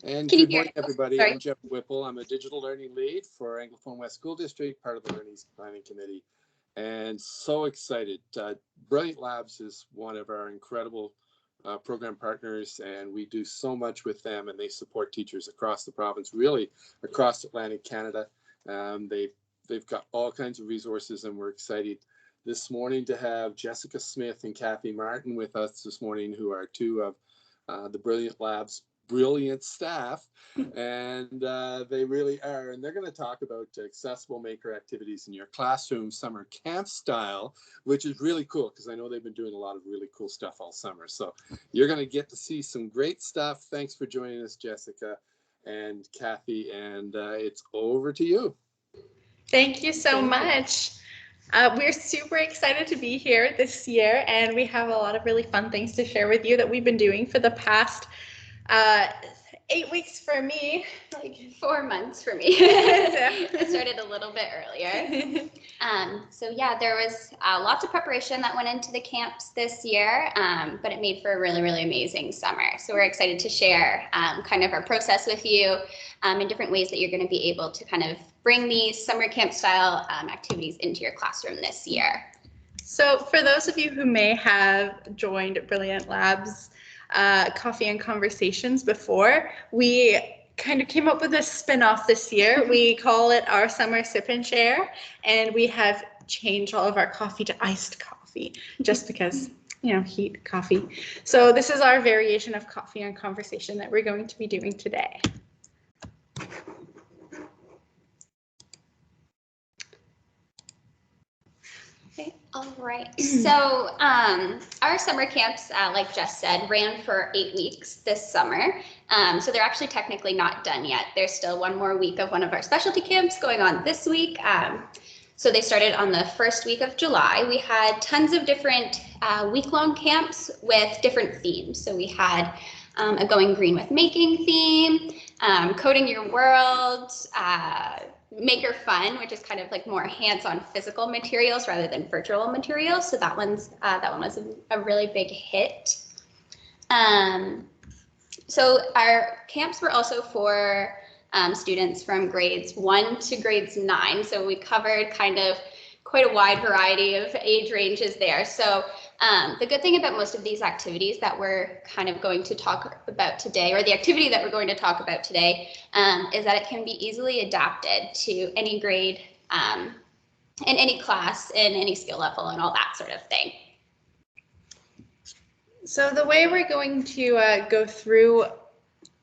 And Can you good hear morning, me? everybody. Sorry. I'm Jeff Whipple. I'm a digital learning lead for Anglophone West School District, part of the LEARNEast Planning Committee, and so excited. Brilliant Labs is one of our incredible program partners, and we do so much with them, and they support teachers across the province, really across Atlantic Canada. They've got all kinds of resources, and we're excited this morning to have Jessica Smith and Kathy Martin with us this morning, who are two of the Brilliant Labs brilliant staff, and they really are. And they're going to talk about accessible maker activities in your classroom summer camp style, which is really cool because I know they've been doing a lot of really cool stuff all summer. So you're going to get to see some great stuff. Thanks for joining us, Jessica and Kathy, and it's over to you. Thank you so much. We're super excited to be here this year, and we have a lot of really fun things to share with you that we've been doing for the past 8 weeks for me. Like 4 months for me. It started a little bit earlier. So yeah, there was lots of preparation that went into the camps this year, but it made for a really, really amazing summer. So we're excited to share kind of our process with you in different ways that you're going to be able to kind of bring these summer camp style activities into your classroom this year. So for those of you who may have joined Brilliant Labs Coffee and Conversations before, we kind of came up with a spin-off this year. We call it our Summer Sip and Share, and we have changed all of our coffee to iced coffee just because, you know, heat coffee. So this is our variation of Coffee and Conversation that we're going to be doing today. Okay, all right. So our summer camps, like Jess said, ran for 8 weeks this summer. So they're actually technically not done yet. There's still one more week of one of our specialty camps going on this week. So they started on the first week of July. We had tons of different week-long camps with different themes. So we had a Going Green with Making theme, Coding Your World, Maker Fun, which is kind of like more hands-on physical materials rather than virtual materials. So that one was a really big hit. So our camps were also for students from grades 1 to grades 9. So we covered kind of quite a wide variety of age ranges there. So the good thing about most of these activities that we're kind of going to talk about today, or the activity that we're going to talk about today, is that it can be easily adapted to any grade in any class, in any skill level, and all that sort of thing. So the way we're going to go through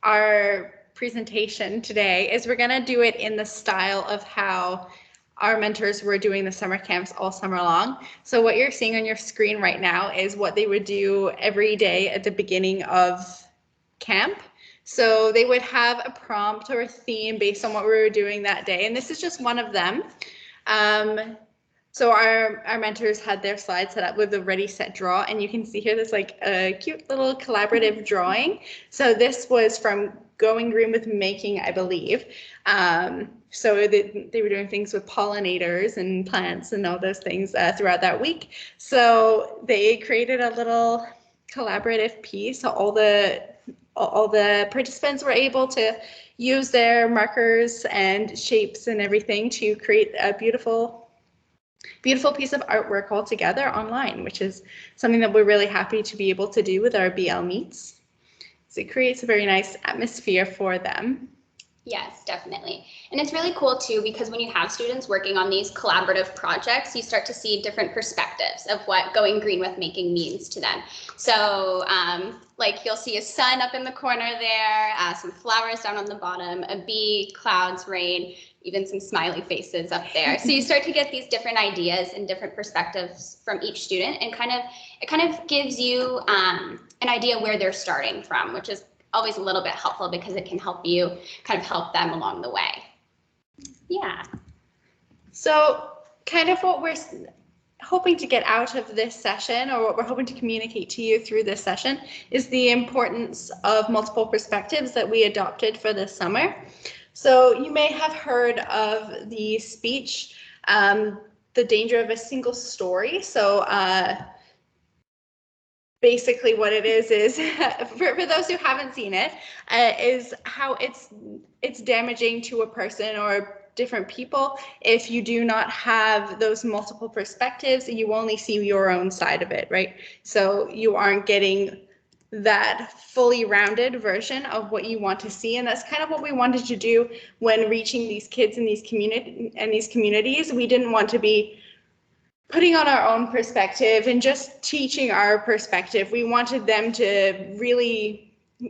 our presentation today is we're going to do it in the style of how our mentors were doing the summer camps all summer long. So what you're seeing on your screen right now is what they would do every day at the beginning of camp. So they would have a prompt or a theme based on what we were doing that day. And this is just one of them. So our mentors had their slides set up with the ready, set, draw. And you can see here there's like a cute little collaborative drawing. So this was from Going Green with Making, I believe. So they were doing things with pollinators and plants and all those things throughout that week. So they created a little collaborative piece. So all the participants were able to use their markers and shapes and everything to create a beautiful piece of artwork all together online, which is something that we're really happy to be able to do with our BL meets. So it creates a very nice atmosphere for them. Yes, definitely. And it's really cool too, because when you have students working on these collaborative projects, you start to see different perspectives of what Going Green with Making means to them. So like you'll see a sun up in the corner there, some flowers down on the bottom, a bee, clouds, rain, even some smiley faces up there. So you start to get these different ideas and different perspectives from each student, and it kind of gives you an idea where they're starting from, which is always a little bit helpful because it can help you kind of help them along the way. Yeah. So kind of what we're hoping to get out of this session, or what we're hoping to communicate to you through this session, is the importance of multiple perspectives that we adopted for this summer. So you may have heard of the speech, The Danger of a Single Story. So basically what it is for those who haven't seen it, is how it's damaging to a person or different people if you do not have those multiple perspectives and you only see your own side of it, right? So you aren't getting that fully rounded version of what you want to see, and that's kind of what we wanted to do when reaching these kids in these communities. We didn't want to be putting on our own perspective and just teaching our perspective. We wanted them to really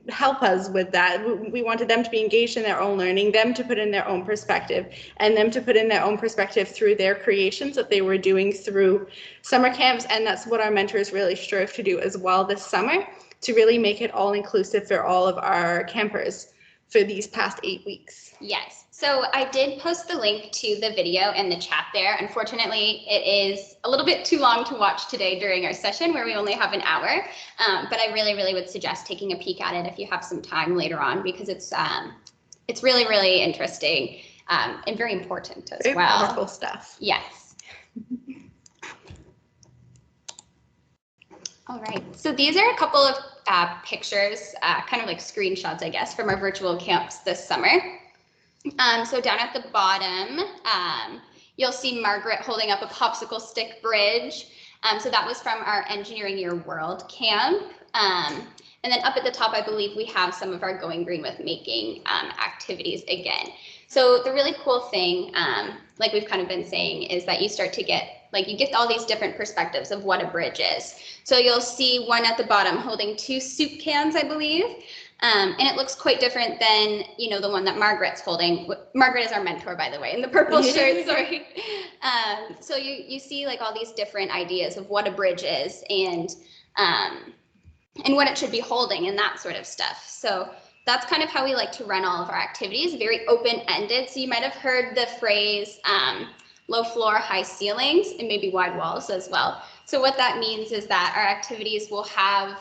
help us with that. We wanted them to be engaged in their own learning, them to put in their own perspective, and them to put in their own perspective through their creations that they were doing through summer camps. And that's what our mentors really strove to do as well this summer, to really make it all inclusive for all of our campers for these past 8 weeks. Yes. So I did post the link to the video in the chat there. Unfortunately, it is a little bit too long to watch today during our session where we only have an hour. But I really, really would suggest taking a peek at it if you have some time later on, because it's really, really interesting and very important as Very well. powerful stuff. Yes. All right. So these are a couple of pictures, kind of like screenshots, I guess, from our virtual camps this summer. So down at the bottom, you'll see Margaret holding up a popsicle stick bridge. So that was from our Engineering Your World camp. And then up at the top, I believe we have some of our Going Green with Making activities again. So the really cool thing, like we've kind of been saying, is that you start to get, you get all these different perspectives of what a bridge is. So you'll see one at the bottom holding 2 soup cans, I believe. And it looks quite different than, the one that Margaret's holding. Margaret is our mentor, by the way, in the purple shirt, sorry. So you see all these different ideas of what a bridge is and what it should be holding and that sort of stuff. So that's kind of how we like to run all of our activities, very open-ended. So you might have heard the phrase low floor, high ceilings, and maybe wide walls as well. So what that means is that our activities will have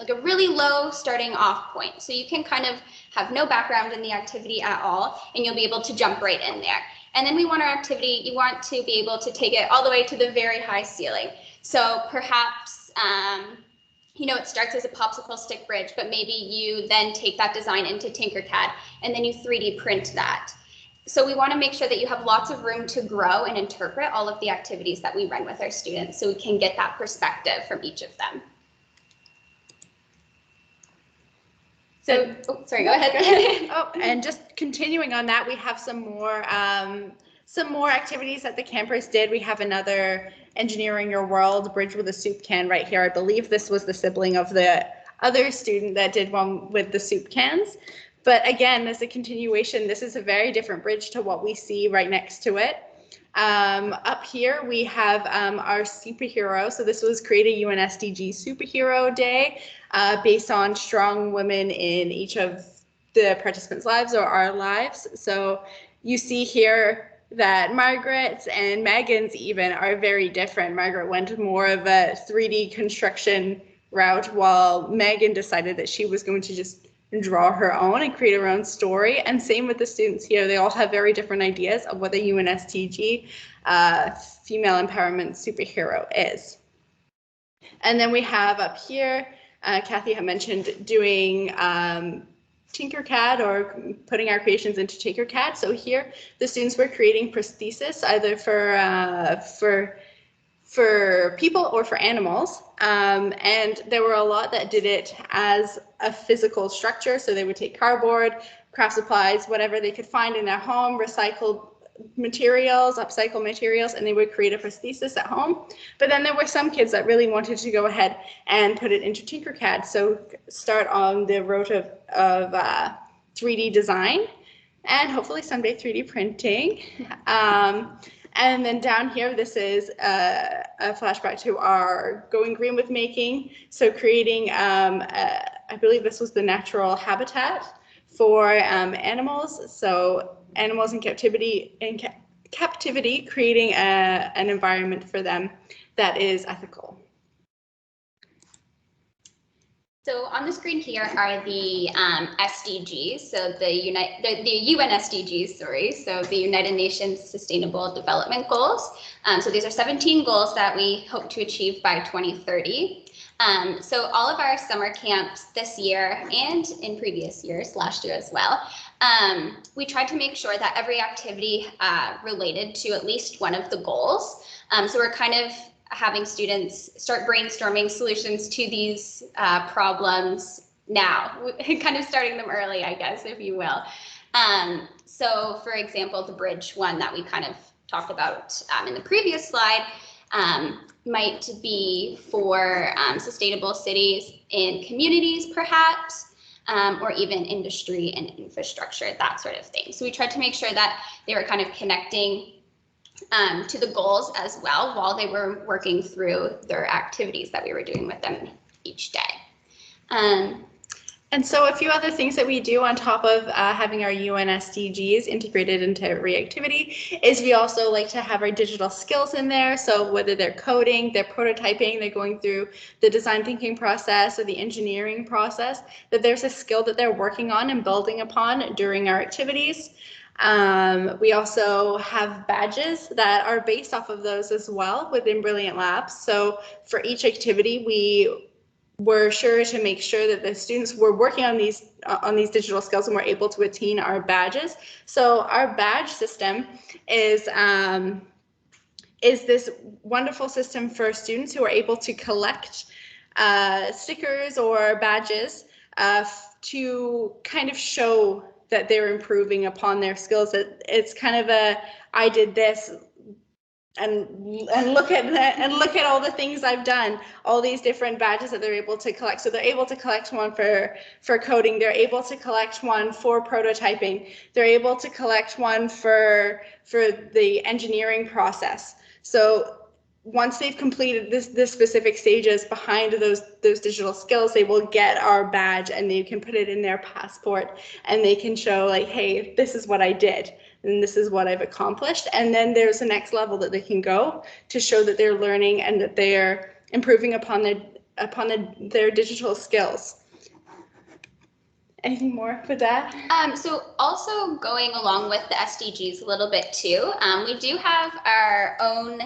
a really low starting off point. So you can kind of have no background in the activity at all, and you'll be able to jump right in there. And then we want our activity, you want to be able to take it all the way to the very high ceiling. So perhaps, it starts as a popsicle stick bridge, but maybe you then take that design into Tinkercad and then you 3D print that. So we want to make sure that you have lots of room to grow and interpret all of the activities that we run with our students so we can get that perspective from each of them. So, sorry, go ahead. Oh, and just continuing on that, we have some more activities that the campers did. We have another Engineering Your World bridge with a soup can right here. I believe this was the sibling of the other student that did one with the soup cans. But again, as a continuation, this is a very different bridge to what we see right next to it. Up here, we have our superhero. So this was Create a UNSDG Superhero Day based on strong women in each of the participants' lives or our lives. So you see here that Margaret's and Megan's even are very different. Margaret went more of a 3D construction route, while Megan decided that she was going to just draw her own and create her own story. And same with the students here. They all have very different ideas of what the UNSDG female empowerment superhero is. And then we have up here, Kathy had mentioned doing Tinkercad or putting our creations into Tinkercad. So here the students were creating prosthesis either for people or for animals. And there were a lot that did it as a physical structure. So they would take cardboard, craft supplies, whatever they could find in their home, recycled materials, upcycle materials, and they would create a prosthesis at home. But then there were some kids that really wanted to go ahead and put it into Tinkercad. So start on the road of 3D design and hopefully someday 3D printing. And then down here, this is a flashback to our Going Green with Making. So creating, I believe this was the natural habitat for animals. So animals in captivity, creating an environment for them that is ethical. So on the screen here are the SDGs, so the UN SDGs, sorry, so the United Nations Sustainable Development Goals. So these are 17 goals that we hope to achieve by 2030. So all of our summer camps this year and in previous years, last year as well, we tried to make sure that every activity related to at least one of the goals. So we're kind of having students start brainstorming solutions to these problems now, kind of starting them early, I guess, if you will. So for example, the bridge one that we kind of talked about in the previous slide, might be for sustainable cities and communities, perhaps, or even industry and infrastructure, that sort of thing. So we tried to make sure that they were kind of connecting to the goals as well while they were working through their activities that we were doing with them each day. And so a few other things that we do on top of having our UN SDGs integrated into reactivity is we also like to have our digital skills in there. So whether they're coding, they're prototyping, they're going through the design thinking process or the engineering process, that there's a skill that they're working on and building upon during our activities. We also have badges that are based off of those as well within Brilliant Labs. So for each activity, we're sure to make sure that the students were working on these digital skills and were able to attain our badges. So our badge system is this wonderful system for students who are able to collect stickers or badges to kind of show that they're improving upon their skills. It's kind of I did this. And look at all the things I've done, all these different badges that they're able to collect. So they're able to collect one for coding, they're able to collect one for prototyping, they're able to collect one for the engineering process. So once they've completed this specific stages behind those digital skills, they will get our badge and they can put it in their passport and they can show like, hey, this is what I did. And this is what I've accomplished. And then there's the next level that they can go to show that they're learning and that they're improving upon their digital skills. Anything more for that? So also going along with the SDGs a little bit too, we do have our own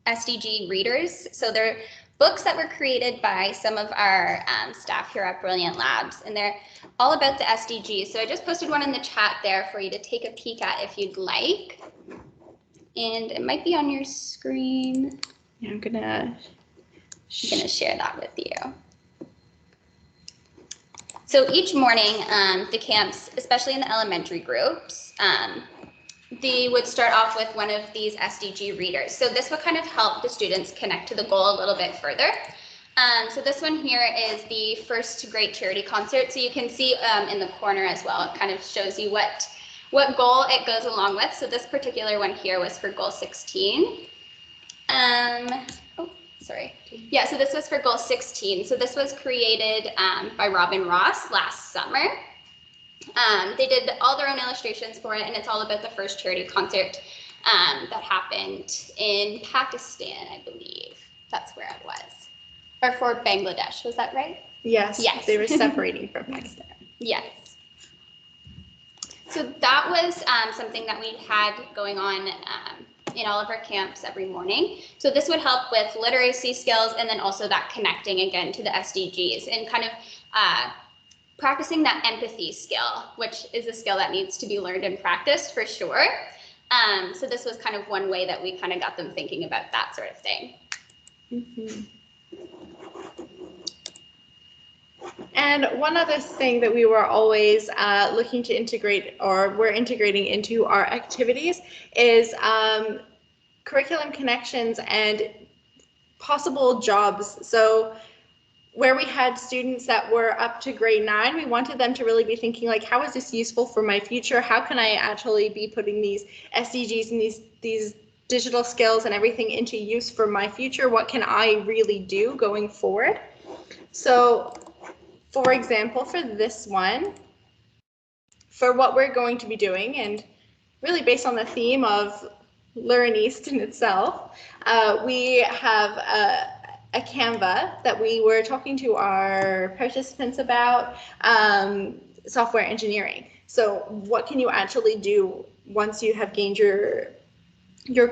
Sdg Readers. So they're books that were created by some of our staff here at Brilliant Labs, and they're all about the SDGs. So I just posted one in the chat there for you to take a peek at if you'd like. And it might be on your screen. Yeah, I'm gonna share that with you. So each morning, the camps, especially in the elementary groups, they would start off with one of these Sdg Readers. So this would kind of help the students connect to the goal a little bit further. So this one here is the first great charity concert. So you can see in the corner as well, it kind of shows you what goal it goes along with. So this particular one here was for goal 16. Yeah, so this was for goal 16. So this was created by Robin Ross last summer. They did all their own illustrations for it, and it's all about the first charity concert that happened in Pakistan, I believe. That's where it was. Or for Bangladesh, was that right? Yes. Yes. They were separating from Pakistan. Yes. So that was something that we had going on in all of our camps every morning. So this would help with literacy skills and then also that connecting again to the SDGs and kind of practicing that empathy skill, which is a skill that needs to be learned and practiced for sure. So this was kind of one way that we kind of got them thinking about that sort of thing. Mm-hmm. And one other thing that we were always looking to integrate, or we're integrating into our activities, is curriculum connections and possible jobs. So where we had students that were up to grade 9, we wanted them to really be thinking like, how is this useful for my future? How can I actually be putting these SDGs and these digital skills and everything into use for my future? What can I really do going forward? So for example, for this one, for what we're going to be doing, and really based on the theme of LEARNEast in itself, we have a Canva that we were talking to our participants about, software engineering. So what can you actually do once you have gained your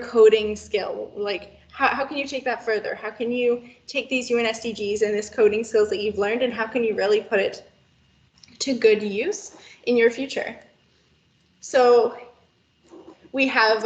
coding skill? Like, how can you take that further? How can you take these UN SDGs and this coding skills that you've learned, and how can you really put it to good use in your future? So we have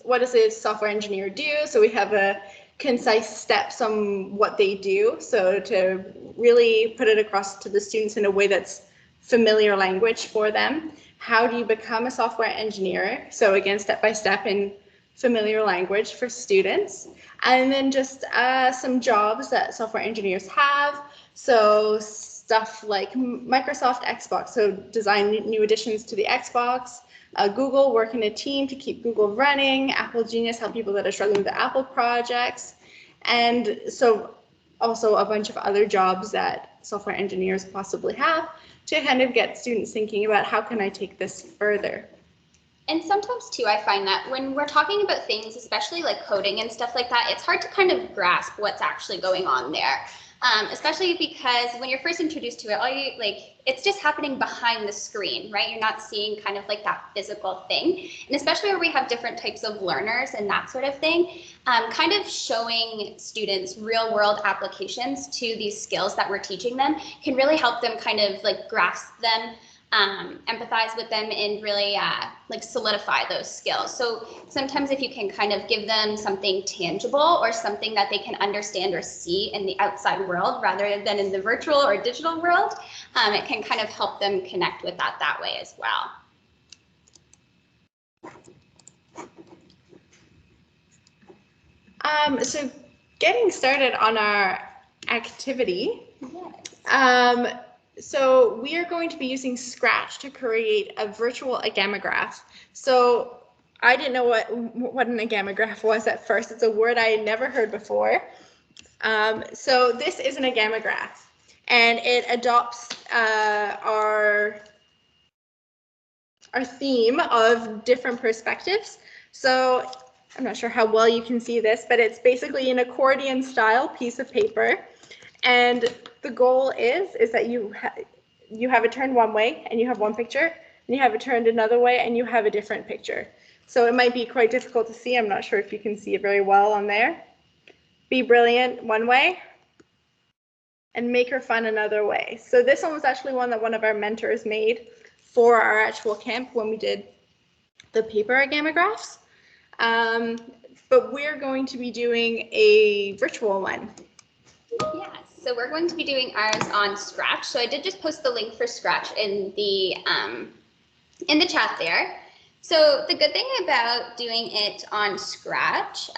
what does a software engineer do? So we have a concise steps on what they do. So to really put it across to the students in a way that's familiar language for them. How do you become a software engineer? So again, step by step in familiar language for students. And then just some jobs that software engineers have. So stuff like Microsoft Xbox, so design new additions to the Xbox. Google, work in a team to keep Google running. Apple Genius, help people that are struggling with the Apple projects. And so also a bunch of other jobs that software engineers possibly have to kind of get students thinking about how can I take this further. And sometimes too, I find that when we're talking about things, especially like coding and stuff like that, it's hard to kind of grasp what's actually going on there. Especially because when you're first introduced to it, it's just happening behind the screen, right? You're not seeing kind of like that physical thing. And especially where we have different types of learners and that sort of thing, kind of showing students real world applications to these skills that we're teaching them can really help them kind of like grasp them, empathize with them, and really like solidify those skills. So sometimes if you can kind of give them something tangible or something that they can understand or see in the outside world rather than in the virtual or digital world, it can kind of help them connect with that way as well. So getting started on our activity. Yes. So we are going to be using Scratch to create a virtual Gammograph. So I didn't know what an Gammograph was at first. It's a word I had never heard before. So this is an Gammograph, and it adopts our theme of different perspectives. So I'm not sure how well you can see this, but it's basically an accordion style piece of paper. And the goal is that you have it turned one way and you have one picture, and you have it turned another way and you have a different picture. So it might be quite difficult to see. I'm not sure if you can see it very well on there. Be brilliant one way and make her fun another way. So this one was actually one that one of our mentors made for our actual camp when we did the paper Gammographs. But we're going to be doing a virtual one. Yeah, so we're going to be doing ours on Scratch. So I did just post the link for Scratch in the chat there. So the good thing about doing it on Scratch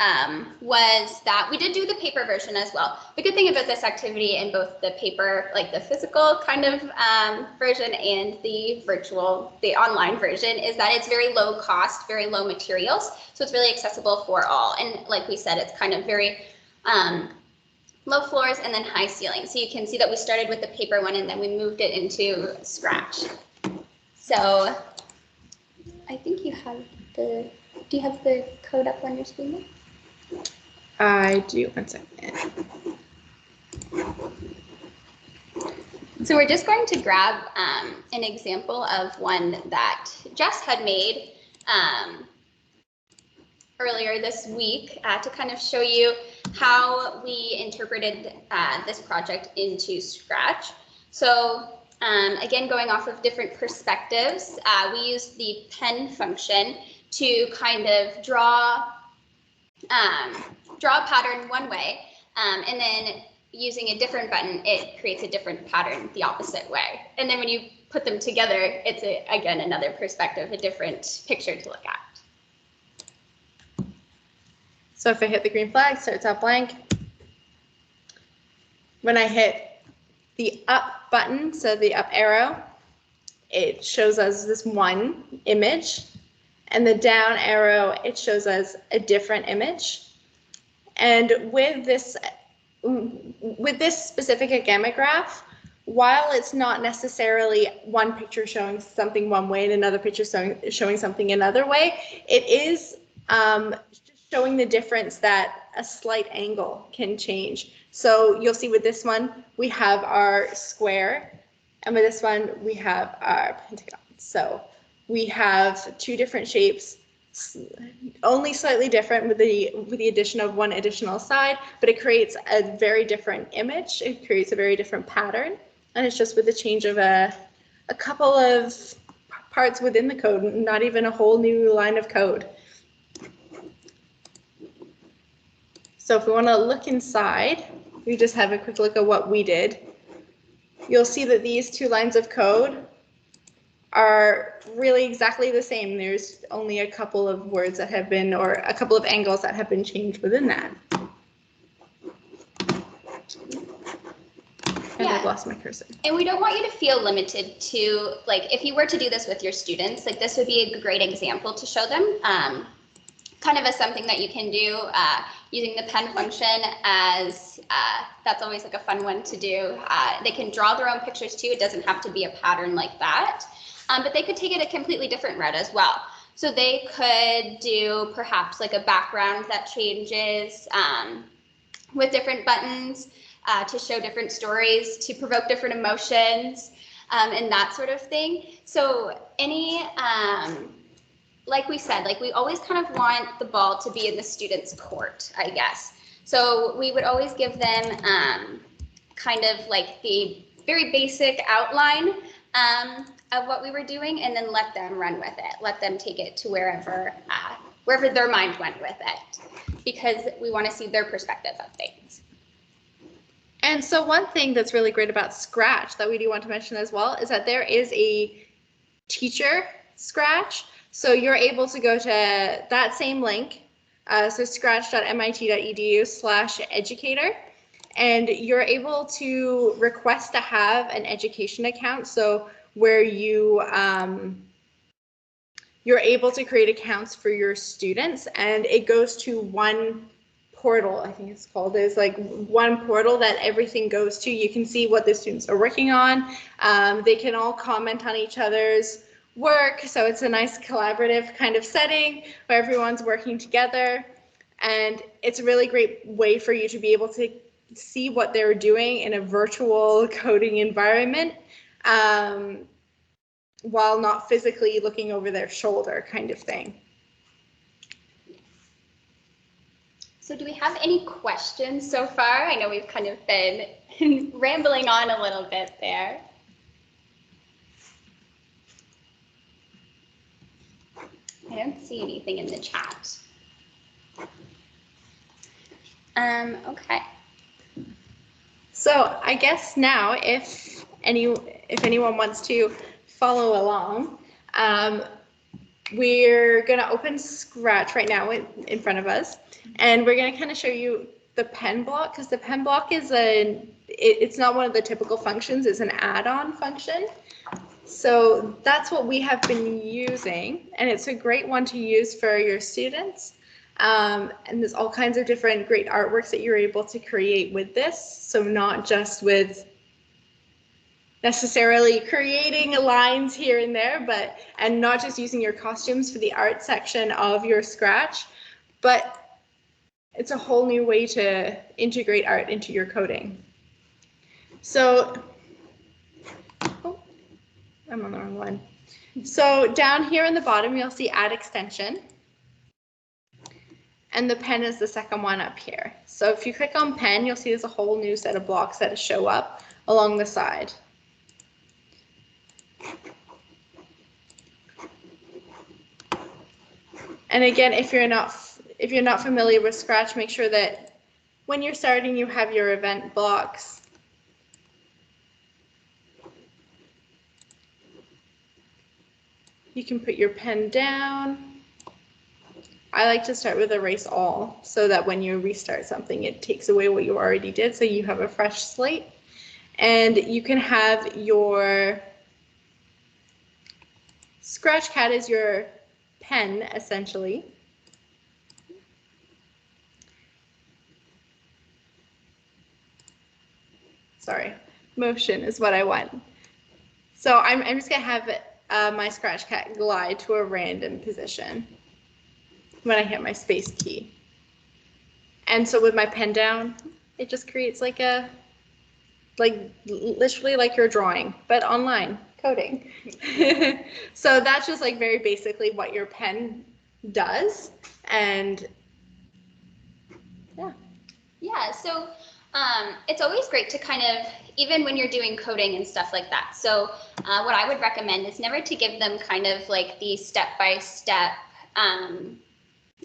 was that we did do the paper version as well. The good thing about this activity in both the paper, like the physical kind of version, and the virtual, the online version, is that it's very low cost, very low materials. So it's really accessible for all. And like we said, it's kind of very low floors and then high ceilings. So you can see that we started with the paper one and then we moved it into Scratch. So I think you have do you have the code up on your screen now? I do, 1 second. So we're just going to grab an example of one that Jess had made earlier this week to kind of show you how we interpreted this project into Scratch. So again, going off of different perspectives, we used the pen function to kind of draw a pattern one way, and then using a different button, it creates a different pattern the opposite way. And then when you put them together, it's again another perspective, a different picture to look at. So if I hit the green flag, starts out blank. When I hit the up button, so the up arrow, it shows us this one image, and the down arrow, it shows us a different image. And with this specific Gammograph, while it's not necessarily one picture showing something one way and another picture showing something another way, it is showing the difference that a slight angle can change. So you'll see with this one, we have our square, and with this one, we have our pentagon. So we have two different shapes only slightly different with the addition of one additional side, but it creates a very different image. It creates a very different pattern, and it's just with the change of a couple of parts within the code, not even a whole new line of code. So if we want to look inside, we just have a quick look at what we did. You'll see that these 2 lines of code are really exactly the same. There's only a couple of words that have been, or a couple of angles that have been changed within that. And Yeah. I've lost my cursor. And we don't want you to feel limited to, like, if you were to do this with your students, like this would be a great example to show them, kind of as something that you can do using the pen function as, that's always like a fun one to do. They can draw their own pictures too. It doesn't have to be a pattern like that, but they could take it a completely different route as well. So they could do perhaps like a background that changes with different buttons to show different stories, to provoke different emotions, and that sort of thing. So any, like we said, like we always kind of want the ball to be in the student's court, I guess. So we would always give them kind of like the very basic outline of what we were doing, and then let them run with it. Let them take it to wherever their mind went with it, because we want to see their perspective of things. And so one thing that's really great about Scratch that we do want to mention as well is that there is a teacher Scratch. So you're able to go to that same link, so scratch.mit.edu/educator, and you're able to request to have an education account. So where you're able to create accounts for your students, and it goes to one portal, I think it's called. There's like one portal that everything goes to. You can see what the students are working on. They can all comment on each other's work. So it's a nice collaborative kind of setting where everyone's working together. And it's a really great way for you to be able to see what they're doing in a virtual coding environment while not physically looking over their shoulder kind of thing. So do we have any questions so far? I know we've kind of been rambling on a little bit there. I don't see anything in the chat. Okay. So I guess now if anyone wants to follow along, we're going to open Scratch right now in front of us, and we're going to kind of show you the pen block, because the pen block is it's not one of the typical functions, it's an add-on function. So that's what we have been using, and it's a great one to use for your students. And there's all kinds of different great artworks that you're able to create with this. So not just with necessarily creating lines here and there, and not just using your costumes for the art section of your Scratch, but it's a whole new way to integrate art into your coding. So, oh, I'm on the wrong one. So down here in the bottom, you'll see Add Extension. And the pen is the second one up here. So if you click on pen, you'll see there's a whole new set of blocks that show up along the side. And again, if you're not familiar with Scratch, make sure that when you're starting, you have your event blocks. You can put your pen down. I like to start with erase all, so that when you restart something, it takes away what you already did, so you have a fresh slate. And you can have your Scratchcat as your pen, essentially. Sorry, motion is what I want. So I'm just gonna have my Scratchcat glide to a random position when I hit my space key. And so with my pen down, it just creates literally like you're drawing, but online coding. So that's just like very basically what your pen does. And Yeah, so it's always great to kind of, even when you're doing coding and stuff like that. So what I would recommend is never to give them kind of like the step-by-step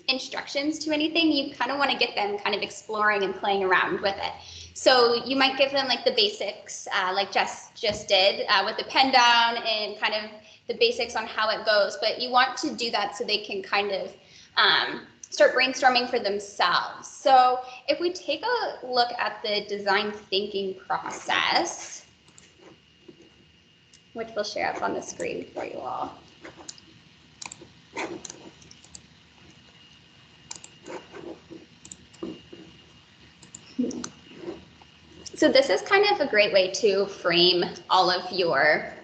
instructions to anything. You kind of want to get them kind of exploring and playing around with it. So you might give them like the basics, like Jess just did with the pen down and kind of the basics on how it goes. But you want to do that so they can kind of start brainstorming for themselves. So if we take a look at the design thinking process, which we'll share up on the screen for you all. So this is kind of a great way to frame all of your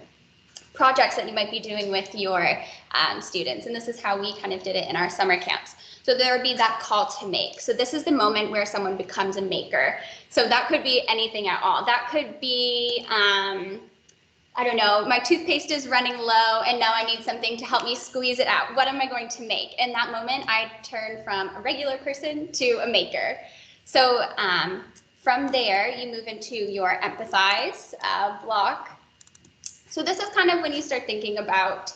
projects that you might be doing with your students. And this is how we kind of did it in our summer camps. So there would be that call to make. So this is the moment where someone becomes a maker. So that could be anything at all. That could be, I don't know, my toothpaste is running low and now I need something to help me squeeze it out. What am I going to make? In that moment, I turn from a regular person to a maker. So from there, you move into your empathize block. So this is kind of when you start thinking about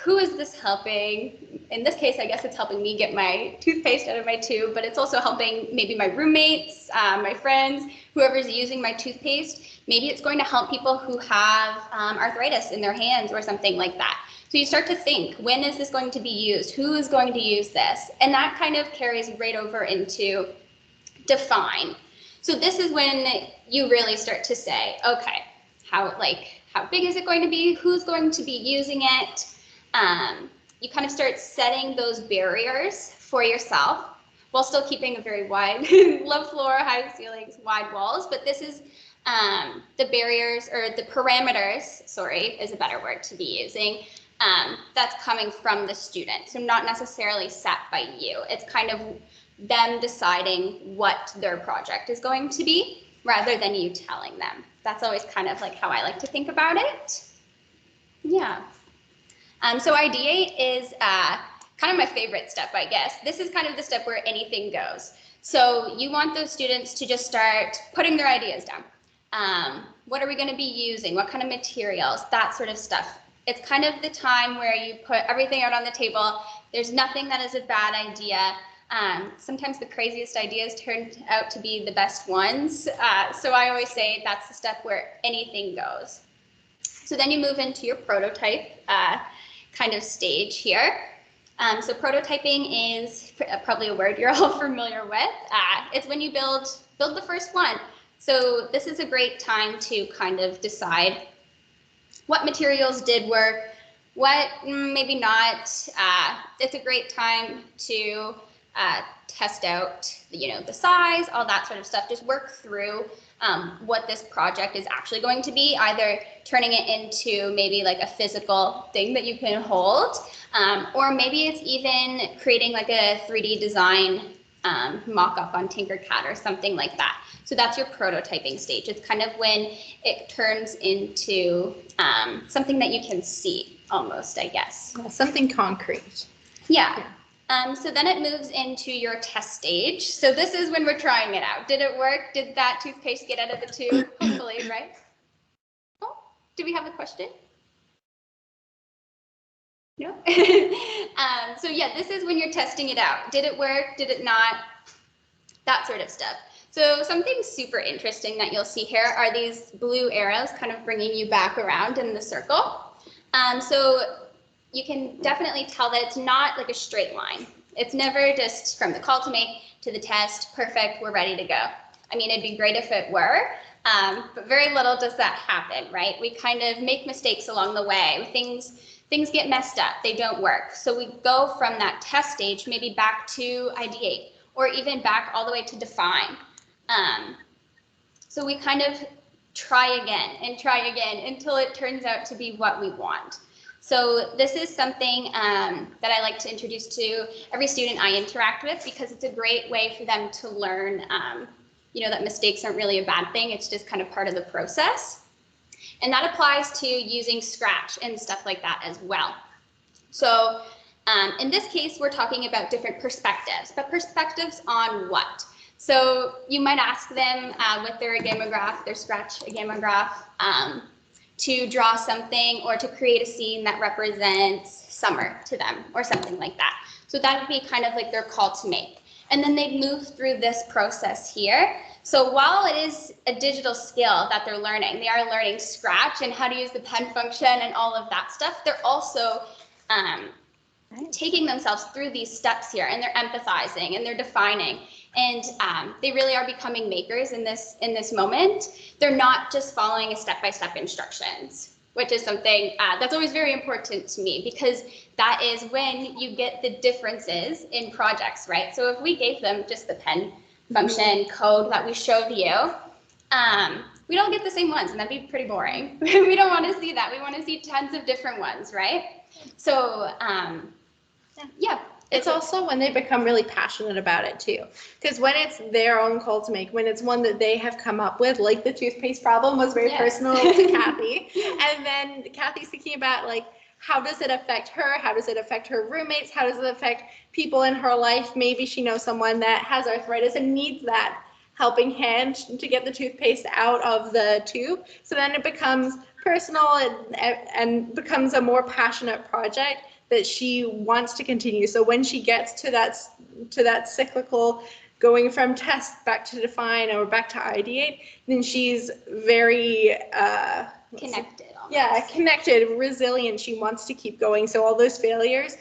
who is this helping? In this case, I guess it's helping me get my toothpaste out of my tube, but it's also helping maybe my roommates, my friends, whoever's using my toothpaste. Maybe it's going to help people who have arthritis in their hands or something like that. So you start to think, when is this going to be used? Who is going to use this? And that kind of carries right over into define. So this is when you really start to say, okay, how big is it going to be? Who's going to be using it? You kind of start setting those barriers for yourself while still keeping a very wide, low floor, high ceilings, wide walls. But this is the barriers, or the parameters, sorry, is a better word to be using, that's coming from the student. So not necessarily set by you. It's kind of them deciding what their project is going to be rather than you telling them. That's always kind of like how I like to think about it. Yeah. So ideate is kind of my favorite step, I guess. This is kind of the step where anything goes. So you want those students to just start putting their ideas down. What are we going to be using? What kind of materials? That sort of stuff. It's kind of the time where you put everything out on the table. There's nothing that is a bad idea. Sometimes the craziest ideas turn out to be the best ones. So I always say that's the step where anything goes. So then you move into your prototype kind of stage here. So prototyping is probably a word you're all familiar with. It's when you build the first one. So this is a great time to kind of decide what materials did work, what maybe not. It's a great time to test out, the size, all that sort of stuff. Just work through what this project is actually going to be, either turning it into maybe like a physical thing that you can hold, or maybe it's even creating like a 3D design mock-up on Tinkercad or something like that. So that's your prototyping stage. It's kind of when it turns into something that you can see almost, I guess. Yeah, something concrete. Yeah. So then it moves into your test stage. So this is when we're trying it out. Did it work? Did that toothpaste get out of the tube? Hopefully, right? Oh, do we have a question? No? So yeah, this is when you're testing it out. Did it work? Did it not? That sort of stuff. So something super interesting that you'll see here are these blue arrows kind of bringing you back around in the circle. So you can definitely tell that it's not like a straight line. It's never just from the call to make to the test, perfect, we're ready to go. I mean, it'd be great if it were, but very little does that happen, right? We kind of make mistakes along the way. Things get messed up, they don't work. So we go from that test stage maybe back to ideate, or even back all the way to define. So we kind of try again until it turns out to be what we want. So this is something that I like to introduce to every student I interact with, because it's a great way for them to learn, that mistakes aren't really a bad thing. It's just kind of part of the process. And that applies to using Scratch and stuff like that as well. So In this case, we're talking about different perspectives, but perspectives on what? So you might ask them with their Gammograph, their Scratch Gammograph, to draw something or to create a scene that represents summer to them or something like that. So that would be kind of like their call to make. And then they move through this process here. So while it is a digital skill that they're learning, they are learning Scratch and how to use the pen function and all of that stuff. They're also taking themselves through these steps here, and they're empathizing and they're defining, and they really are becoming makers in this moment. They're not just following a step-by-step instructions, which is something that's always very important to me, because that is when you get the differences in projects, right? So if we gave them just the pen function code that we showed you, we don't get the same ones, and that'd be pretty boring. We don't want to see that. We want to see tons of different ones, right? So yeah. It's also when they become really passionate about it too. Because when it's their own call to make, when it's one that they have come up with, like the toothpaste problem was very personal to Kathy. And then Kathy's thinking about, like, how does it affect her? How does it affect her roommates? How does it affect people in her life? Maybe she knows someone that has arthritis and needs that helping hand to get the toothpaste out of the tube. So then it becomes personal and becomes a more passionate project that she wants to continue. So when she gets to that cyclical going from test back to define or back to ideate, then she's very connected. Almost. Yeah, connected, resilient. She wants to keep going. So all those failures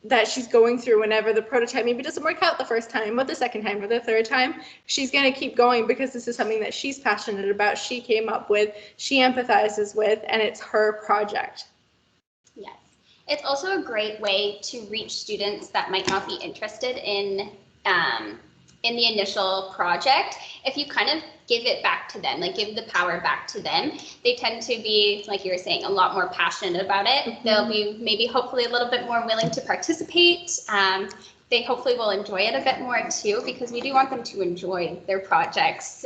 that she's going through whenever the prototype maybe doesn't work out the first time or the second time or the third time, she's going to keep going because this is something that she's passionate about, she came up with, she empathizes with, and it's her project. Yes. It's also a great way to reach students that might not be interested in the initial project. If you kind of give it back to them, like give the power back to them, they tend to be, like you were saying, a lot more passionate about it. Mm-hmm. They'll be maybe hopefully a little bit more willing to participate. They hopefully will enjoy it a bit more too, because we do want them to enjoy their projects,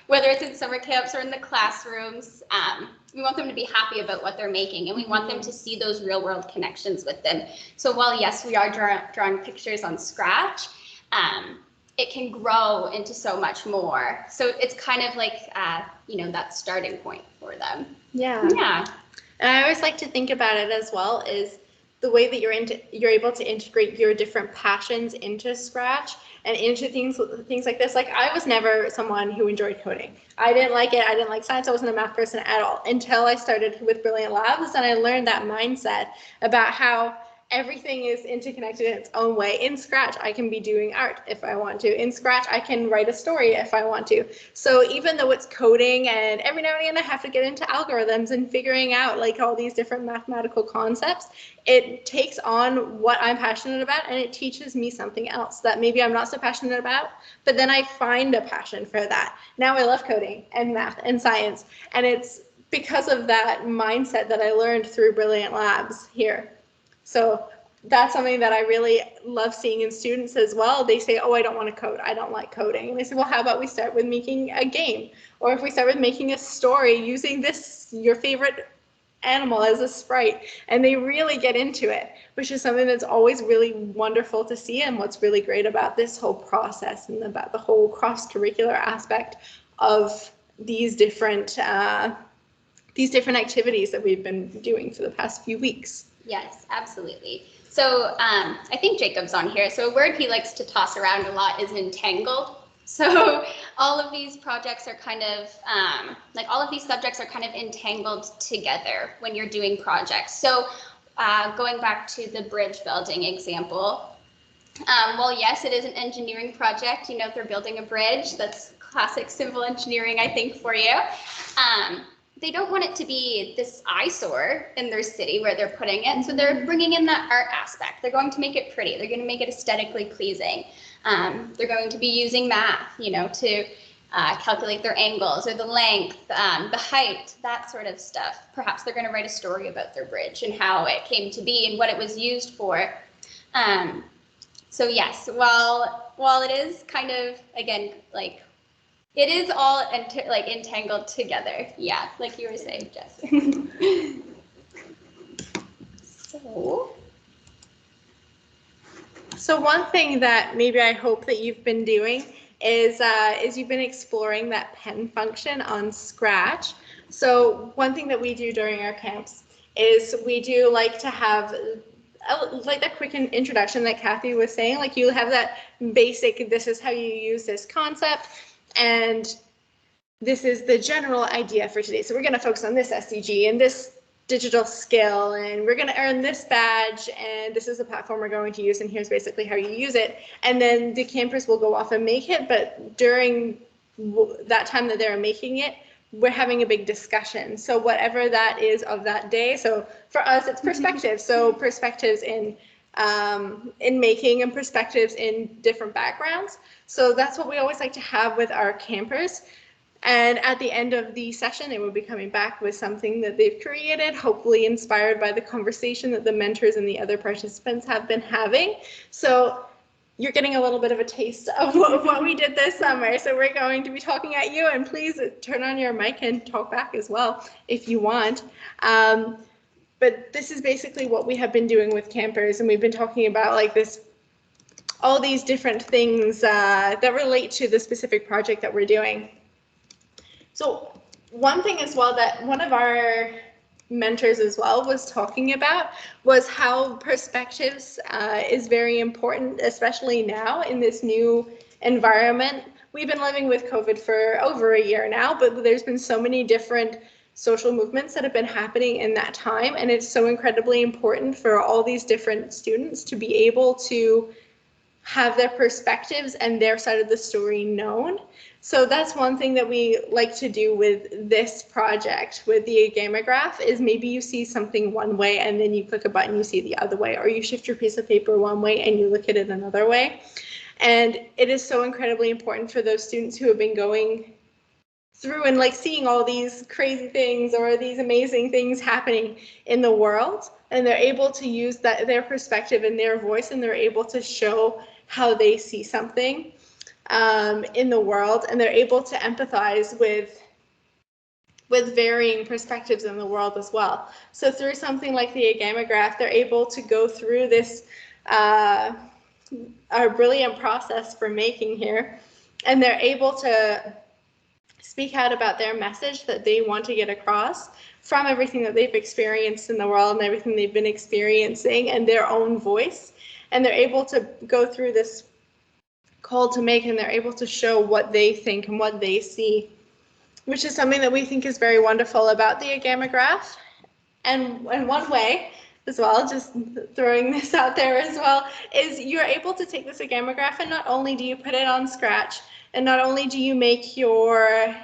whether it's in summer camps or in the classrooms. We want them to be happy about what they're making, and we want them to see those real world connections with them. So while yes, we are drawing pictures on Scratch, it can grow into so much more. So it's kind of like, that starting point for them. Yeah. Yeah. And I always like to think about it as well is the way that you're able to integrate your different passions into Scratch and into things like this. Like, I was never someone who enjoyed coding. I didn't like it. I didn't like science. I wasn't a math person at all until I started with Brilliant Labs, and I learned that mindset about how everything is interconnected in its own way. In Scratch, I can be doing art if I want to. In Scratch, I can write a story if I want to. So even though it's coding, and every now and again I have to get into algorithms and figuring out like all these different mathematical concepts, it takes on what I'm passionate about, and it teaches me something else that maybe I'm not so passionate about, but then I find a passion for that. Now I love coding and math and science, and it's because of that mindset that I learned through Brilliant Labs here. So that's something that I really love seeing in students as well. They say, oh, I don't want to code. I don't like coding. And I say, well, how about we start with making a game? Or if we start with making a story using this, your favorite animal as a sprite. And they really get into it, which is something that's always really wonderful to see. And what's really great about this whole process and about the whole cross-curricular aspect of these different activities that we've been doing for the past few weeks. Yes, absolutely. So I think Jacob's on here. So a word he likes to toss around a lot is entangled. So all of these projects are kind of, all of these subjects are kind of entangled together when you're doing projects. So going back to the bridge building example, well, yes, it is an engineering project. If they're building a bridge, that's classic civil engineering, I think, for you. They don't want it to be this eyesore in their city where they're putting it. So they're bringing in that art aspect. They're going to make it pretty. They're going to make it aesthetically pleasing. They're going to be using math, to calculate their angles or the length, the height, that sort of stuff. Perhaps they're going to write a story about their bridge and how it came to be and what it was used for. So yes, while it is kind of, again, it is all entangled together. Yeah, like you were saying, Jess. So So one thing that maybe I hope that you've been doing is you've been exploring that pen function on Scratch. So one thing that we do during our camps is we do like to have like that quick introduction that Kathy was saying, like you have that basic, this is how you use this concept, and this is the general idea for today. So we're going to focus on this SDG and this digital skill, and we're going to earn this badge, and this is the platform we're going to use, and here's basically how you use it. And then the campers will go off and make it, but during that time that they're making it, we're having a big discussion. So whatever that is of that day. So for us, it's perspectives. So perspectives in making and perspectives in different backgrounds. So that's what we always like to have with our campers. And at the end of the session, they will be coming back with something that they've created, hopefully inspired by the conversation that the mentors and the other participants have been having. So you're getting a little bit of a taste of what we did this summer. So we're going to be talking at you, and please turn on your mic and talk back as well if you want. But this is basically what we have been doing with campers, and we've been talking about like this, all these different things that relate to the specific project that we're doing. So one thing as well that one of our mentors as well was talking about was how perspectives is very important, especially now in this new environment. We've been living with COVID for over a year now, but there's been so many different social movements that have been happening in that time, and it's so incredibly important for all these different students to be able to have their perspectives and their side of the story known. So that's one thing that we like to do with this project, with the Gammograph, is maybe you see something one way and then you click a button, you see the other way, or you shift your piece of paper one way and you look at it another way. And it is so incredibly important for those students who have been going through and like seeing all these crazy things or these amazing things happening in the world, and they're able to use that, their perspective and their voice, and they're able to show how they see something in the world, and they're able to empathize with varying perspectives in the world as well. So through something like the Gammograph, they're able to go through this our brilliant process for making here, and they're able to speak out about their message that they want to get across from everything that they've experienced in the world and everything they've been experiencing and their own voice. And they're able to go through this call to make, and they're able to show what they think and what they see, which is something that we think is very wonderful about the Gammograph. And one way as well, just throwing this out there as well, is you're able to take this Gammograph, and not only do you put it on Scratch, and not only do you make your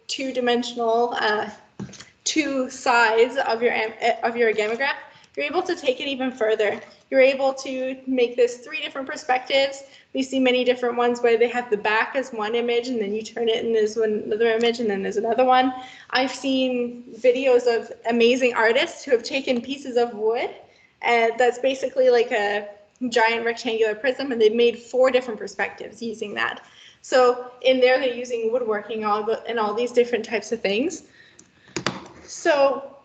two-dimensional two sides of your Gammograph, you're able to take it even further. You're able to make this 3 different perspectives. We see many different ones where they have the back as one image, and then you turn it and there's another image, and then there's another one. I've seen videos of amazing artists who have taken pieces of wood, and that's basically like a giant rectangular prism, and they've made 4 different perspectives using that. So in there, they're using woodworking and all these different types of things. So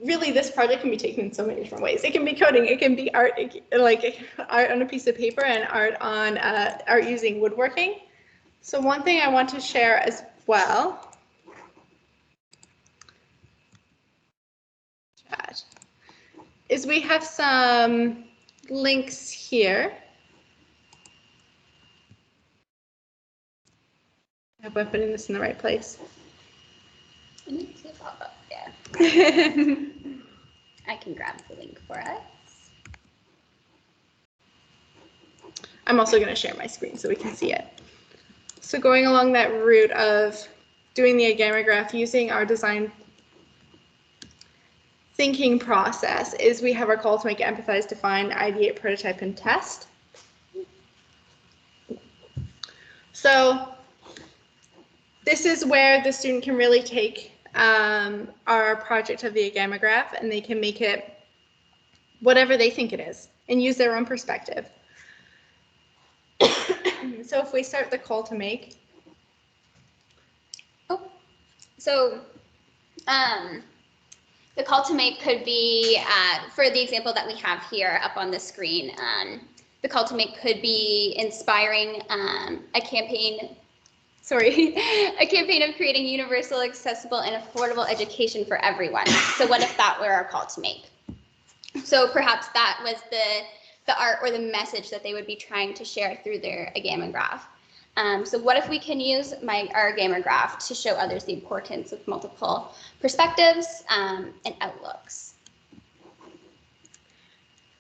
really, this project can be taken in so many different ways. It can be coding, it can be art, like art on a piece of paper, and art using woodworking. So one thing I want to share as well is we have some links here. I hope I'm putting this in the right place. It needs to pop up, yeah. I can grab the link for us. I'm also going to share my screen so we can see it. So going along that route of doing the Gammograph using our design thinking process is we have our call to make, empathize, define, ideate, prototype, and test. So this is where the student can really take our project of the Gammograph, and they can make it whatever they think it is and use their own perspective. So if we start the call to make. The call to make could be, for the example that we have here up on the screen, the call to make could be inspiring a campaign of creating universal, accessible, and affordable education for everyone. So what if that were our call to make? So perhaps that was the art or the message that they would be trying to share through their Gammograph. So what if we can use our Gammograph to show others the importance of multiple perspectives and outlooks?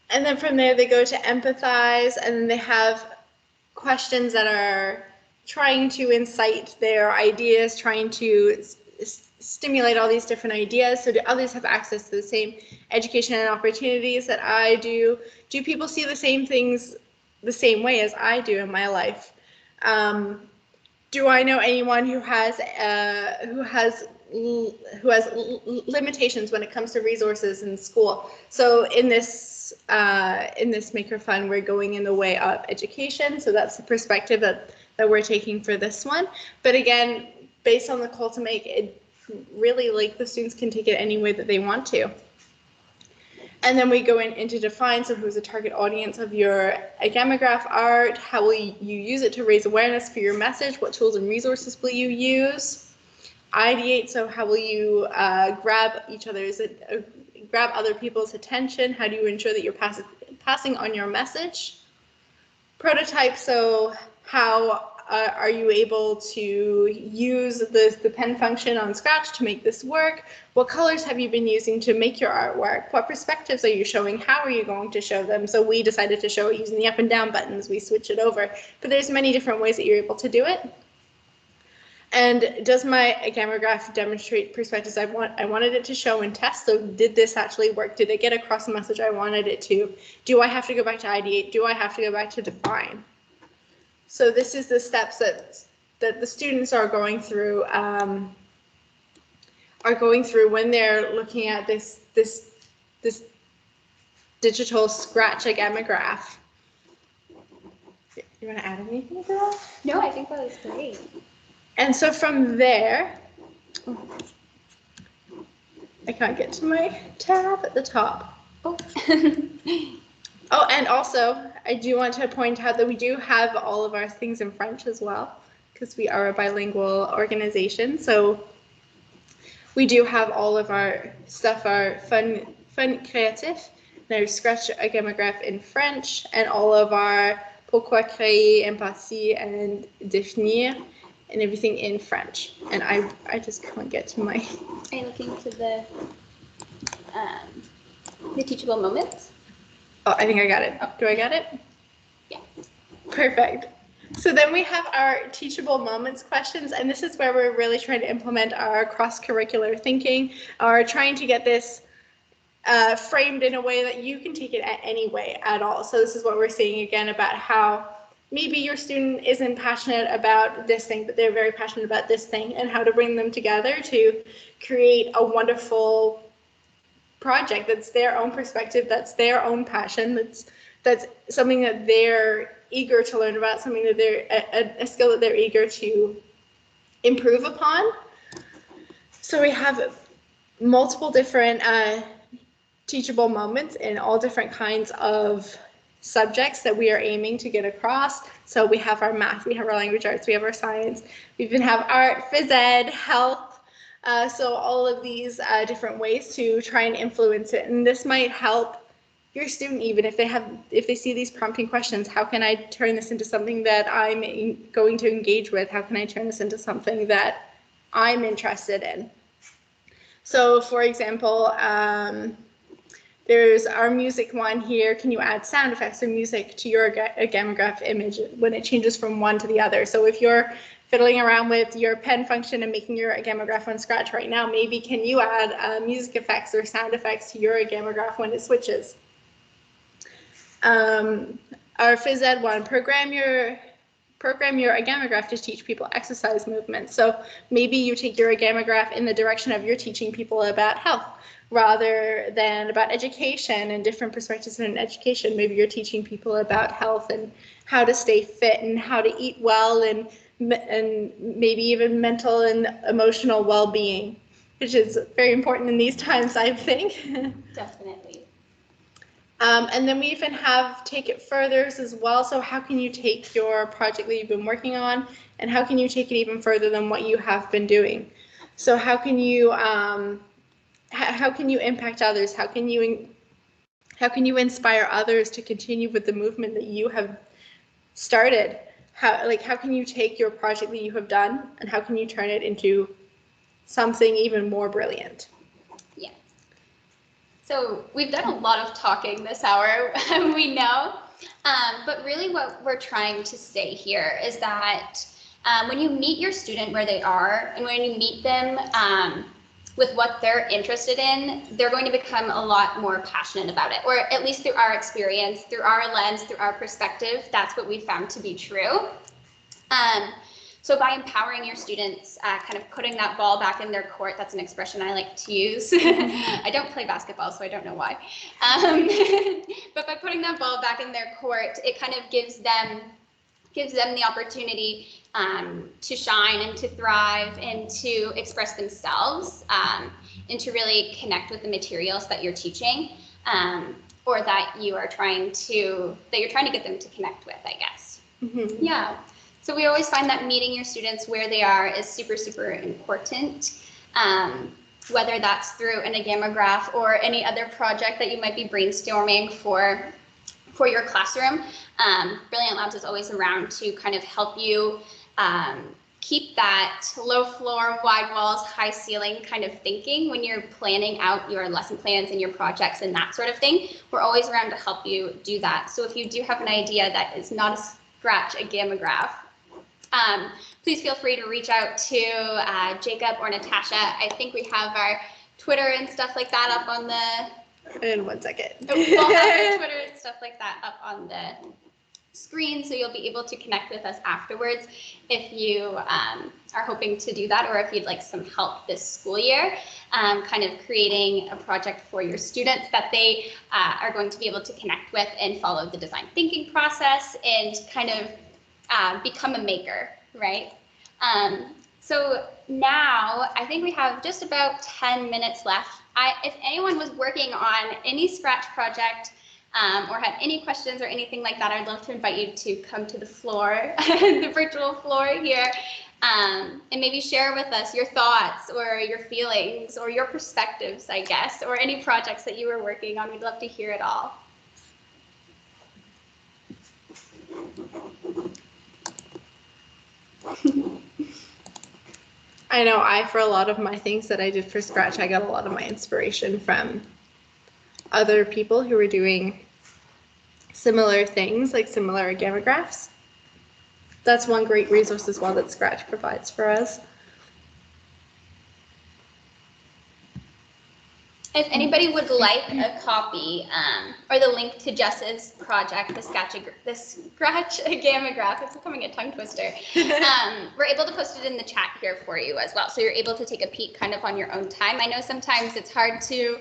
And then from there, they go to empathize, and then they have questions that are trying to incite their ideas, trying to stimulate all these different ideas. So do others have access to the same education and opportunities that I do? Do people see the same things the same way as I do in my life? Do I know anyone who has limitations when it comes to resources in school? So in this Maker Fund, we're going in the way of education. So that's the perspective that we're taking for this one. But again, based on the call to make, it really, like, the students can take it any way that they want to. And then we go into define, so who's the target audience of your Gammograph art? How will you use it to raise awareness for your message? What tools and resources will you use? Ideate, so how will you grab other people's attention? How do you ensure that you're passing on your message? Prototype, so how are you able to use the pen function on Scratch to make this work? What colors have you been using to make your artwork? What perspectives are you showing? How are you going to show them? So we decided to show it using the up and down buttons. We switch it over, but there's many different ways that you're able to do it. And does my Gammograph demonstrate perspectives I wanted it to show and test? So did this actually work? Did it get across the message I wanted it to? Do I have to go back to ideate? Do I have to go back to define? So this is the steps that the students are going through when they're looking at this digital Scratch Gammograph. You want to add anything to that? No, I think that was great. And so from there, I can't get to my tab at the top. Oh. Oh, and also, I do want to point out that we do have all of our things in French as well, because we are a bilingual organization. So we do have all of our stuff, our fun creative, there's Scratch Gammograph in French, and all of our pourquoi créer, empathy, and définir, and everything in French. And I just can't get to my... Are you looking to the teachable moments? Oh, I think I got it. Oh, do I got it? Yeah. Perfect. So then we have our teachable moments questions, and this is where we're really trying to implement our cross-curricular thinking, or trying to get this framed in a way that you can take it any way at all. So this is what we're seeing again about how maybe your student isn't passionate about this thing, but they're very passionate about this thing, and how to bring them together to create a wonderful project that's their own perspective, that's their own passion, that's something that they're eager to learn about, something that they're a skill that they're eager to improve upon. So we have multiple different teachable moments in all different kinds of subjects that we are aiming to get across. So we have our math, we have our language arts, we have our science, we even have art, phys ed, health. So all of these different ways to try and influence it. And this might help your student, even if they see these prompting questions. How can I turn this into something that I'm going to engage with? How can I turn this into something that I'm interested in? So for example, there's our music one here. Can you add sound effects or music to your Gammograph image when it changes from one to the other? So if you're fiddling around with your pen function and making your Gammograph on Scratch right now, maybe can you add music effects or sound effects to your Gammograph when it switches? Our phys ed one, program your Gammograph to teach people exercise movements. So maybe you take your Gammograph in the direction of you're teaching people about health rather than about education and different perspectives in education. Maybe you're teaching people about health and how to stay fit and how to eat well and maybe even mental and emotional well-being. which is very important in these times, I think. Definitely. And then we even have take it furthers as well. So how can you take your project that you've been working on, and how can you take it even further than what you have been doing? So how can you impact others? How can you inspire others to continue with the movement that you have started? How can you take your project that you have done, and how can you turn it into something even more brilliant? Yeah. So we've done a lot of talking this hour, we know, but really what we're trying to say here is that when you meet your student where they are, and when you meet them with what they're interested in, they're going to become a lot more passionate about it, or at least through our experience, through our lens, through our perspective, that's what we found to be true. So by empowering your students, kind of putting that ball back in their court, that's an expression I like to use. I don't play basketball, so I don't know why. But by putting that ball back in their court, it kind of gives them the opportunity to shine and to thrive and to express themselves and to really connect with the materials that you're teaching, or that you're trying to get them to connect with, I guess. Mm-hmm. Yeah. So we always find that meeting your students where they are is super, super important, whether that's through an Gammograph or any other project that you might be brainstorming for your classroom. Brilliant Labs is always around to kind of help you keep that low floor, wide walls, high ceiling kind of thinking when you're planning out your lesson plans and your projects and that sort of thing. We're always around to help you do that. So if you do have an idea that is not a scratch a Gammograph, please feel free to reach out to Jacob or Natasha. I think we have our Twitter and stuff like that up on the... In 1 second. We'll have our Twitter and stuff like that up on the screen, so you'll be able to connect with us afterwards if you are hoping to do that, or if you'd like some help this school year, kind of creating a project for your students that they are going to be able to connect with and follow the design thinking process and kind of become a maker, right? So now I think we have just about 10 minutes left. If anyone was working on any Scratch project or had any questions or anything like that, I'd love to invite you to come to the floor, the virtual floor here, and maybe share with us your thoughts or your feelings or your perspectives, I guess, or any projects that you were working on. We'd love to hear it all. I know for a lot of my things that I did for Scratch, I got a lot of my inspiration from other people who were doing similar things, like similar Gammographs. That's one great resource as well that Scratch provides for us. If anybody would like a copy or the link to Jess's project, the Scratch Gammograph, it's becoming a tongue twister, we're able to post it in the chat here for you as well. So you're able to take a peek kind of on your own time. I know sometimes it's hard to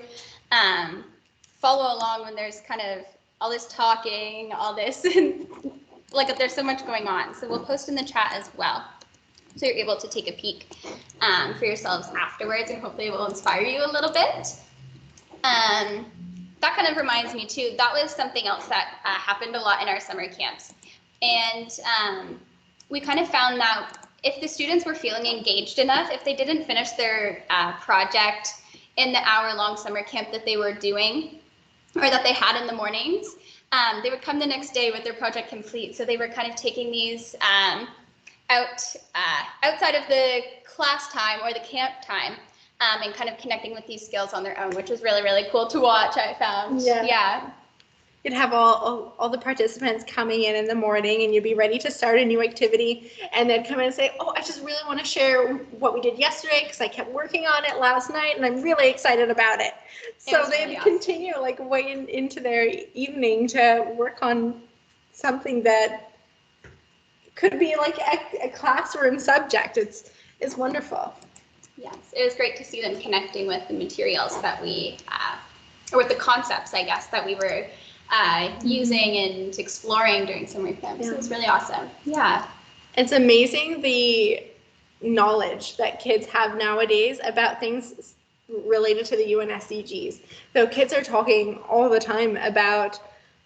follow along when there's kind of all this talking, all this, like there's so much going on. So we'll post in the chat as well. So you're able to take a peek for yourselves afterwards, and hopefully it will inspire you a little bit. That kind of reminds me too, that was something else that happened a lot in our summer camps. And we kind of found that if the students were feeling engaged enough, if they didn't finish their project in the hour-long summer camp that they were doing, or that they had in the mornings, they would come the next day with their project complete. So they were kind of taking these outside of the class time or the camp time, and kind of connecting with these skills on their own, which was really, really cool to watch, I found. Yeah. You'd have all the participants coming in the morning, and you'd be ready to start a new activity, and they'd come in and say, oh, I just really want to share what we did yesterday because I kept working on it last night and I'm really excited about it. So they'd really continue like way into their evening to work on something that could be like a classroom subject. It's wonderful. Yes, it was great to see them connecting with the materials that we, or with the concepts, I guess, that we were using and exploring during summer camp. So it was really awesome. Yeah. It's amazing the knowledge that kids have nowadays about things related to the UN SDGs. So kids are talking all the time about,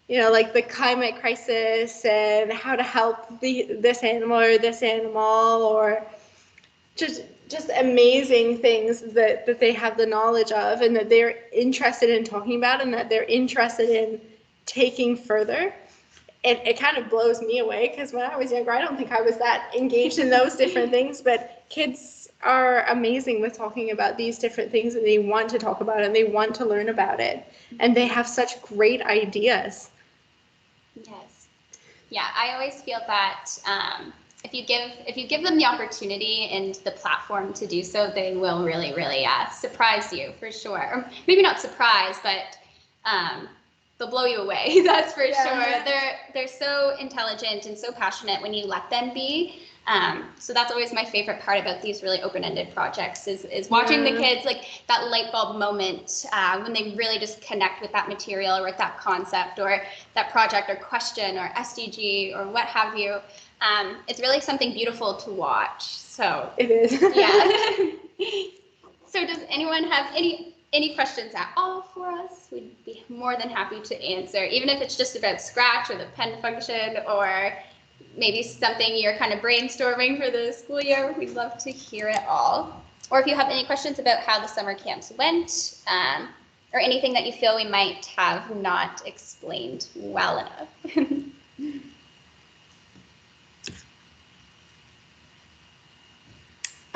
you know, like the climate crisis and how to help this animal or this animal, or just amazing things that they have the knowledge of and that they're interested in talking about and that they're interested in taking further. It kind of blows me away, because when I was younger, I don't think I was that engaged in those different things, but kids are amazing with talking about these different things, and they want to talk about it and they want to learn about it, and they have such great ideas. Yes. Yeah, I always feel that if you give them the opportunity and the platform to do so, they will really, really surprise you for sure. Or maybe not surprise, but they'll blow you away. That's for sure. They're so intelligent and so passionate when you let them be. So that's always my favorite part about these really open-ended projects is watching the kids, like that light bulb moment when they really just connect with that material or with that concept or that project or question or SDG or what have you. It's really something beautiful to watch. So it is. Yeah. So does anyone have any questions at all for us? We'd be more than happy to answer, even if it's just about Scratch or the pen function or maybe something you're kind of brainstorming for the school year. We'd love to hear it all. Or if you have any questions about how the summer camps went, or anything that you feel we might have not explained well enough.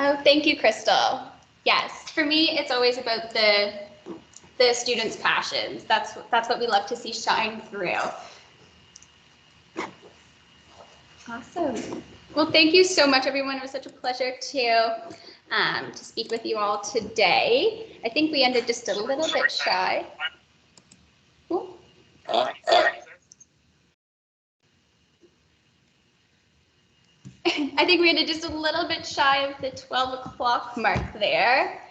Oh, thank you, Crystal. Yes, for me, it's always about the students' passions. That's what we love to see shine through. Awesome. Well, thank you so much, everyone. It was such a pleasure to speak with you all today. I think we ended just a little bit shy. Cool. I think we ended just a little bit shy of the 12 o'clock mark there.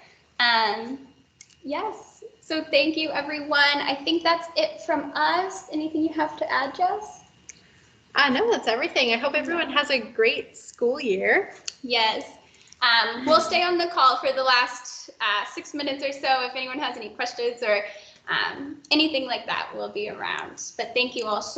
Yes, so thank you, everyone. I think that's it from us. Anything you have to add, Jess? No, that's everything. I hope everyone has a great school year. Yes. We'll stay on the call for the last 6 minutes or so. If anyone has any questions or anything like that, we'll be around. But thank you all so